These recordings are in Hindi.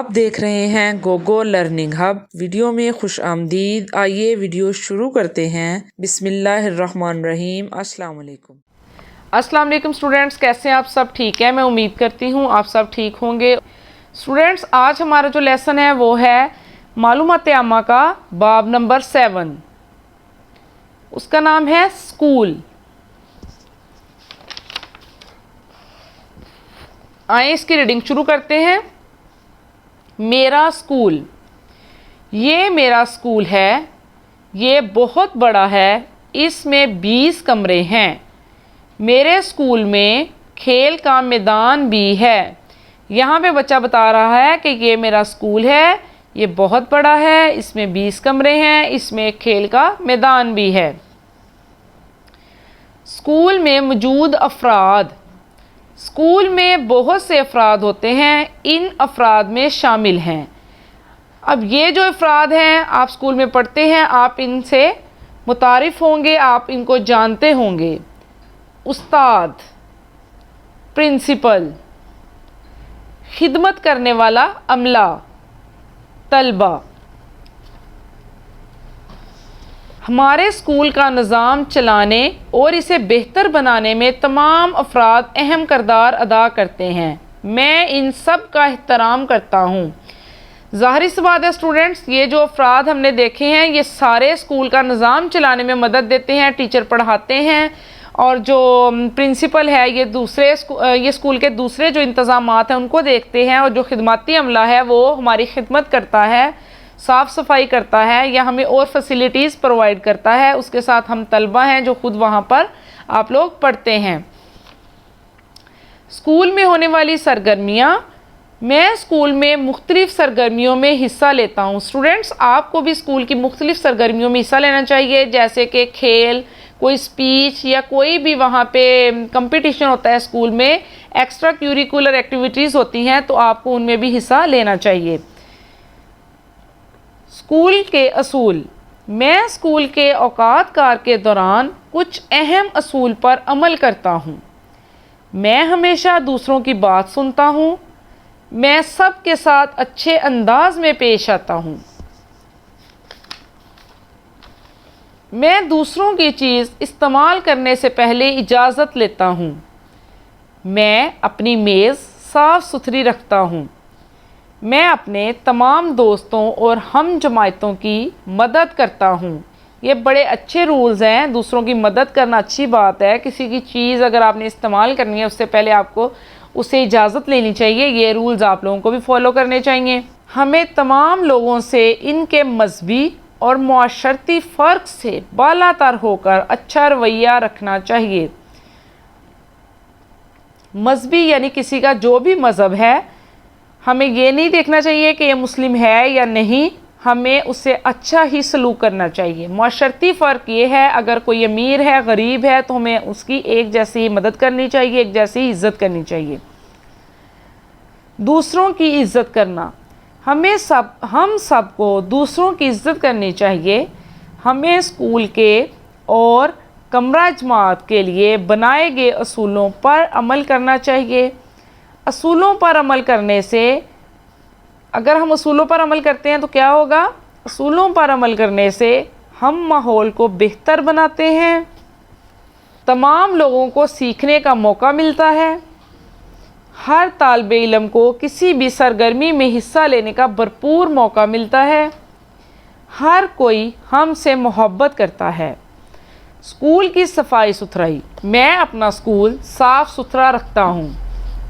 आप देख रहे हैं गोगो लर्निंग हब। वीडियो में खुश आमदीद। आइए वीडियो शुरू करते हैं। बिस्मिल्लाहिर्रहमानिर्रहीम। अस्सलाम वालेकुम। अस्सलाम वालेकुम स्टूडेंट्स, कैसे हैं आप सब? ठीक है, मैं उम्मीद करती हूँ आप सब ठीक होंगे। स्टूडेंट्स, आज हमारा जो लेसन है वो है मालूमात आमा का बाब नंबर 7। उसका नाम है स्कूल। आइए इसकी रीडिंग शुरू करते हैं। मेरा स्कूल। ये मेरा स्कूल है। ये बहुत बड़ा है। इसमें 20 कमरे हैं। मेरे स्कूल में खेल का मैदान भी है। यहाँ पे बच्चा बता रहा है कि ये मेरा स्कूल है, ये बहुत बड़ा है, इसमें 20 कमरे हैं, इसमें एक खेल का मैदान भी है। स्कूल में मौजूद अफराद। स्कूल में बहुत से अफराद होते हैं, इन अफराद में शामिल हैं। अब ये जो अफराद हैं, आप स्कूल में पढ़ते हैं, आप इनसे मुतारिफ होंगे, आप इनको जानते होंगे। उस्ताद, प्रिंसिपल, खिदमत करने वाला अमला, तलबा। हमारे स्कूल का निज़ाम चलाने और इसे बेहतर बनाने में तमाम अफराद अहम किरदार अदा करते हैं। मैं इन सब का एहतराम करता हूँ। ज़ाहिर सी बात है स्टूडेंट्स, ये जो अफराद हमने देखे हैं ये सारे स्कूल का निज़ाम चलाने में मदद देते हैं, टीचर पढ़ाते हैं। और जो प्रिंसिपल है ये स्कूल के दूसरे जो इंतज़ामात हैं उनको देखते हैं। और जो खिदमती अमला है वो हमारी खिदमत करता है, साफ़ सफाई करता है या हमें और फैसिलिटीज़ प्रोवाइड करता है। उसके साथ हम तलबा हैं जो ख़ुद वहाँ पर आप लोग पढ़ते हैं। स्कूल में होने वाली सरगर्मियाँ। मैं स्कूल में मुख्तलिफ़ सरगर्मियों में हिस्सा लेता हूँ। स्टूडेंट्स, आपको भी स्कूल की मुख्तलिफ़ सरगर्मियों में हिस्सा लेना चाहिए, जैसे कि खेल, कोई स्पीच या कोई भी वहाँ पे कंपटीशन होता है स्कूल में, एक्स्ट्रा करिकुलर एक्टिविटीज़ होती हैं, तो आपको उनमें भी हिस्सा लेना चाहिए। स्कूल के असूल। मैं स्कूल के औकात कार के दौरान कुछ अहम असूल पर अमल करता हूँ। मैं हमेशा दूसरों की बात सुनता हूँ। मैं सब के साथ अच्छे अंदाज में पेश आता हूँ। मैं दूसरों की चीज़ इस्तेमाल करने से पहले इजाज़त लेता हूँ। मैं अपनी मेज़ साफ़ सुथरी रखता हूँ। मैं अपने तमाम दोस्तों और हम जमायतों की मदद करता हूँ। ये बड़े अच्छे रूल्स हैं। दूसरों की मदद करना अच्छी बात है। किसी की चीज़ अगर आपने इस्तेमाल करनी है उससे पहले आपको उसे इजाज़त लेनी चाहिए। ये रूल्स आप लोगों को भी फॉलो करने चाहिए। हमें तमाम लोगों से इनके मजहबी और मुआशरती फ़र्क से बालातर होकर अच्छा रवैया रखना चाहिए। मजहबी यानी किसी का जो भी मज़हब है, हमें ये नहीं देखना चाहिए कि ये मुस्लिम है या नहीं, हमें उससे अच्छा ही सलूक करना चाहिए। मुआशरती फ़र्क ये है, अगर कोई अमीर है, गरीब है, तो हमें उसकी एक जैसी मदद करनी चाहिए, एक जैसी इज़्ज़त करनी चाहिए। दूसरों की इज़्ज़त करना। हम सबको दूसरों की इज़्ज़त करनी चाहिए। हमें स्कूल के और कमरा जमात के लिए बनाए गए असूलों पर अमल करना चाहिए। असूलों पर अमल करने से, अगर हम असूलों पर अमल करते हैं तो क्या होगा? असूलों पर अमल करने से हम माहौल को बेहतर बनाते हैं। तमाम लोगों को सीखने का मौका मिलता है। हर तालिब इल्म को किसी भी सरगर्मी में हिस्सा लेने का भरपूर मौका मिलता है। हर कोई हमसे मोहब्बत करता है। स्कूल की सफाई सुथराई। मैं अपना स्कूल साफ़ सुथरा रखता हूँ।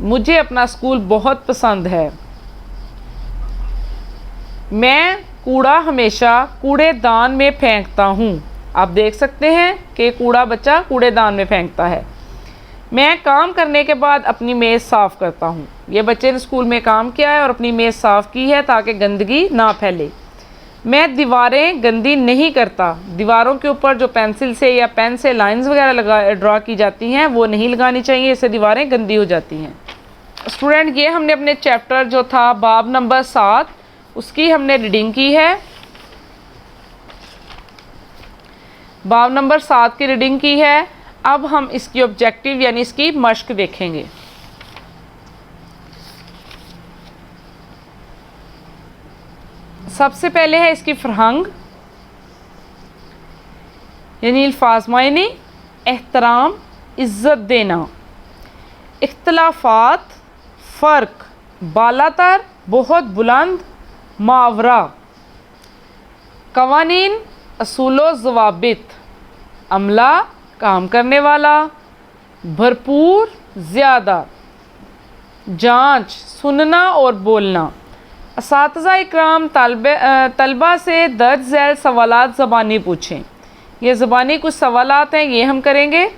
मुझे अपना स्कूल बहुत पसंद है। मैं कूड़ा हमेशा कूड़ेदान में फेंकता हूँ। आप देख सकते हैं कि कूड़ा बच्चा कूड़ेदान में फेंकता है। मैं काम करने के बाद अपनी मेज़ साफ़ करता हूँ। ये बच्चे ने स्कूल में काम किया है और अपनी मेज़ साफ़ की है ताकि गंदगी ना फैले। मैं दीवारें गंदी नहीं करता। दीवारों के ऊपर जो पेंसिल से या पेन से लाइंस वगैरह ड्रा की जाती हैं वो नहीं लगानी चाहिए, इससे दीवारें गंदी हो जाती हैं। स्टूडेंट, ये हमने अपने चैप्टर जो था बाब नंबर 7 उसकी हमने रीडिंग की है। बाब नंबर 7 की रीडिंग की है। अब हम इसकी ऑब्जेक्टिव यानी इसकी मश्क देखेंगे। सबसे पहले है इसकी फ़रहंग, यानी अल्फाज मायने, एहतराम, इज़्ज़त देना, इख्तलाफात, फ़र्क, बालातर, बहुत बुलंद, मुहावरा, कवानीन, असूलो ज़वाबित, अमला, काम करने वाला, भरपूर, ज़्यादा, जांच, सुनना और बोलना। असातिज़ा इकराम तलबा से दर्ज झैल सवालात ज़बानी पूछें। ये ज़बानी कुछ सवालात हैं, ये हम करेंगे।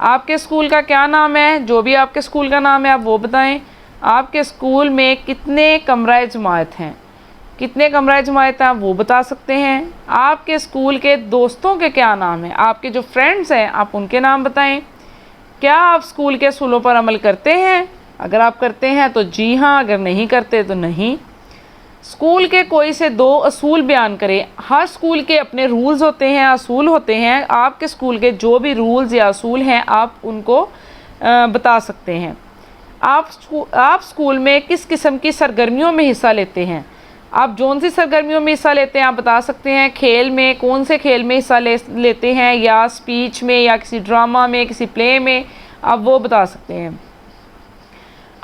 आपके स्कूल का क्या नाम है, जो भी आपके स्कूल का नाम है आप वो बताएं। आपके स्कूल में कितने कमरा जमात हैं, कितने कमरा जमात हैं आप वो बता सकते हैं। आपके स्कूल के दोस्तों के क्या नाम हैं, आपके जो फ्रेंड्स हैं आप उनके नाम बताएं। क्या आप स्कूल के असूलों पर अमल करते हैं? अगर आप करते हैं तो जी हाँ, अगर नहीं करते तो नहीं। स्कूल के कोई से 2 असूल बयान करें। हर स्कूल के अपने रूल्स होते हैं, असूल होते हैं। आपके स्कूल के जो भी रूल्स या असूल हैं आप उनको बता सकते हैं। आप स्कूल में किस किस्म की सरगर्मियों में हिस्सा लेते हैं? आप जौन सी सरगर्मियों में हिस्सा लेते हैं आप बता सकते हैं। खेल में कौन से खेल में हिस्सा लेते हैं, या स्पीच में, या किसी ड्रामा में, किसी प्ले में, आप वो बता सकते हैं।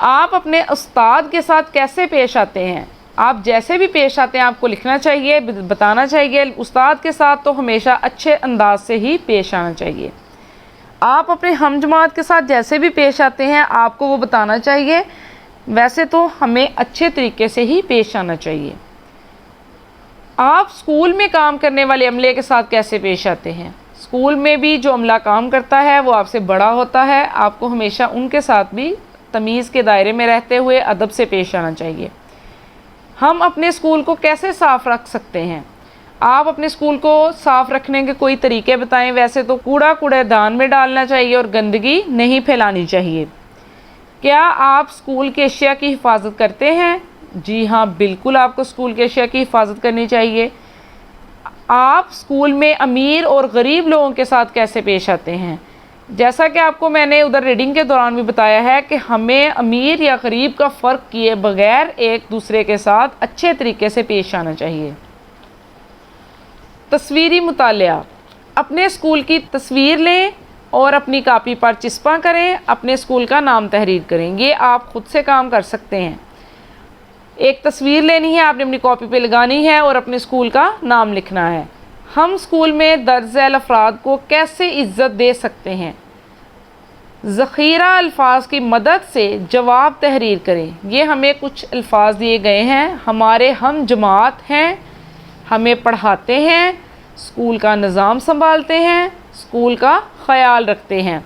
आप अपने उस्ताद के साथ कैसे पेश आते हैं? आप जैसे भी पेश आते हैं आपको लिखना चाहिए, बताना चाहिए। उस्ताद के साथ तो हमेशा अच्छे अंदाज से ही पेश आना चाहिए। आप अपने हम जमात के साथ जैसे भी पेश आते हैं आपको वो बताना चाहिए। वैसे तो हमें अच्छे तरीके से ही पेश आना चाहिए। आप स्कूल में काम करने वाले अमले के साथ कैसे पेश आते हैं? स्कूल में भी जो अमला काम करता है वो आपसे बड़ा होता है, आपको हमेशा उनके साथ भी तमीज़ के दायरे में रहते हुए अदब से पेश आना चाहिए। हम अपने स्कूल को कैसे साफ़ रख सकते हैं? आप अपने स्कूल को साफ़ रखने के कोई तरीके बताएं। वैसे तो कूड़ेदान में डालना चाहिए और गंदगी नहीं फैलानी चाहिए। क्या आप स्कूल के अशिया की हिफाजत करते हैं? जी हाँ, बिल्कुल आपको स्कूल के अशिया की हिफाजत करनी चाहिए। आप स्कूल में अमीर और गरीब लोगों के साथ कैसे पेश आते हैं? जैसा कि आपको मैंने उधर रीडिंग के दौरान भी बताया है कि हमें अमीर या गरीब का फ़र्क किए बगैर एक दूसरे के साथ अच्छे तरीके से पेश आना चाहिए। तस्वीरी मुतालिया, अपने स्कूल की तस्वीर लें और अपनी कापी पर चिस्पा करें, अपने स्कूल का नाम तहरीर करें। ये आप ख़ुद से काम कर सकते हैं। एक तस्वीर लेनी है, आपने अपनी कॉपी पे लगानी है और अपने स्कूल का नाम लिखना है। हम स्कूल में दर्ज झैल अफराद को कैसे इज़्ज़त दे सकते हैं? ज़ख़ीरा अल्फाज की मदद से जवाब तहरीर करें। ये हमें कुछ अल्फाज दिए गए हैं। हमारे हम जमात हैं, हमें पढ़ाते हैं, स्कूल का निज़ाम संभालते हैं, स्कूल का ख़याल रखते हैं।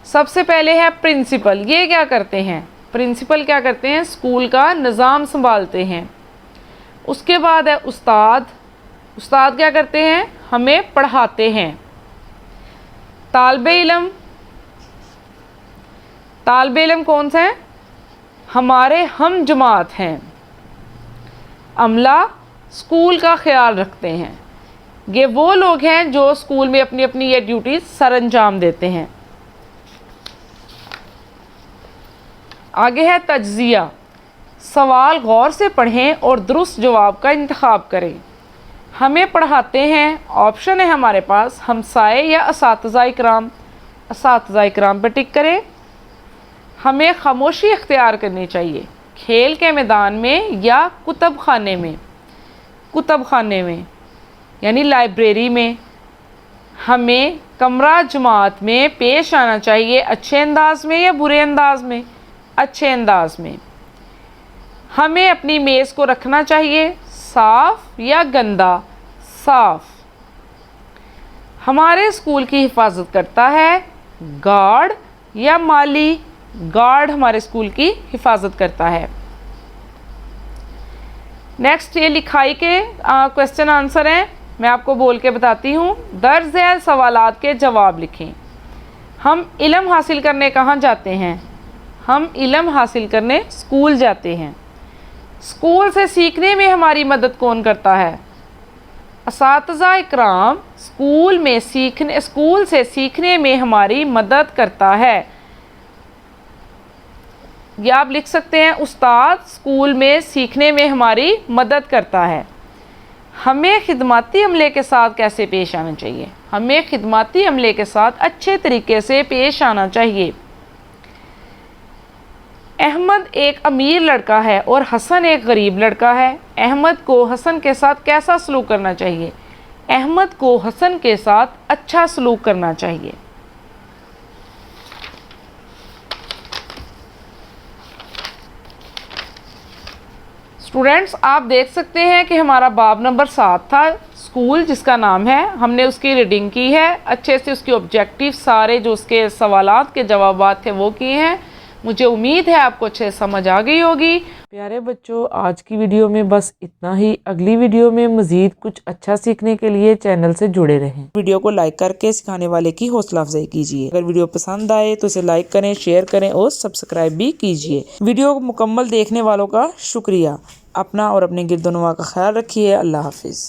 सबसे पहले है प्रिंसिपल। ये क्या करते हैं? प्रिंसिपल क्या करते हैं? स्कूल का निज़ाम संभालते हैं। उसके बाद है उस्ताद। उस्ताद क्या करते हैं? हमें पढ़ाते हैं। तालिबे इल्म। तालिबे इल्म कौन सा है? हमारे हम जमात हैं। अमला स्कूल का ख्याल रखते हैं। ये वो लोग हैं जो स्कूल में अपनी अपनी ये ड्यूटीज़ सर अंजाम देते हैं। आगे है तज्ज़िया। सवाल गौर से पढ़ें और दुरुस्त जवाब का इंतखाब करें। हमें पढ़ाते हैं, ऑप्शन है हमारे पास हमसाए या असातिज़ा इकराम। असातिज़ा इकराम पर टिक करें। हमें खामोशी इख्तियार करनी चाहिए, खेल के मैदान में या कुतुब खाने में। कुतुब खाने में यानी लाइब्रेरी में। हमें कमरा जमात में पेश आना चाहिए अच्छे अंदाज में या बुरे अंदाज में? अच्छे अंदाज में। हमें अपनी मेज़ को रखना चाहिए साफ़ या गंदा? साफ़। हमारे स्कूल की हिफाजत करता है गार्ड या माली? गार्ड हमारे स्कूल की हिफाजत करता है। नेक्स्ट ये लिखाई के क्वेश्चन आंसर हैं, मैं आपको बोल के बताती हूँ। दर्ज झैल सवालात के जवाब लिखें। हम इल्म हासिल करने कहाँ जाते हैं? हम इल्म हासिल करने स्कूल जाते हैं। स्कूल से सीखने में हमारी मदद कौन करता है? असातिज़ा इकराम स्कूल से सीखने में हमारी मदद करता है। या आप लिख सकते हैं उस्ताद स्कूल में सीखने में हमारी मदद करता है। हमें खिदमती अमले के साथ कैसे पेश आना चाहिए? हमें खिदमती अमले के साथ अच्छे तरीके से पेश आना चाहिए। अहमद एक अमीर लड़का है और हसन एक गरीब लड़का है। अहमद को हसन के साथ कैसा सलूक करना चाहिए? अहमद को हसन के साथ अच्छा सलूक करना चाहिए। स्टूडेंट्स, आप देख सकते हैं कि हमारा बाब नंबर 7 था स्कूल, जिसका नाम है। हमने उसकी रीडिंग की है अच्छे से, उसके ऑब्जेक्टिव सारे जो उसके सवालात के जवाबात थे वो किए हैं। मुझे उम्मीद है आपको अच्छे समझ आ गई होगी। प्यारे बच्चों, आज की वीडियो में बस इतना ही। अगली वीडियो में मज़ीद कुछ अच्छा सीखने के लिए चैनल से जुड़े रहें। वीडियो को लाइक करके सिखाने वाले की हौसला अफजाई कीजिए। अगर वीडियो पसंद आए तो इसे लाइक करें, शेयर करें और सब्सक्राइब भी कीजिए। वीडियो को मुकम्मल देखने वालों का शुक्रिया। अपना और अपने गिरदोनवा का ख्याल रखिए। अल्लाह हाफिज़।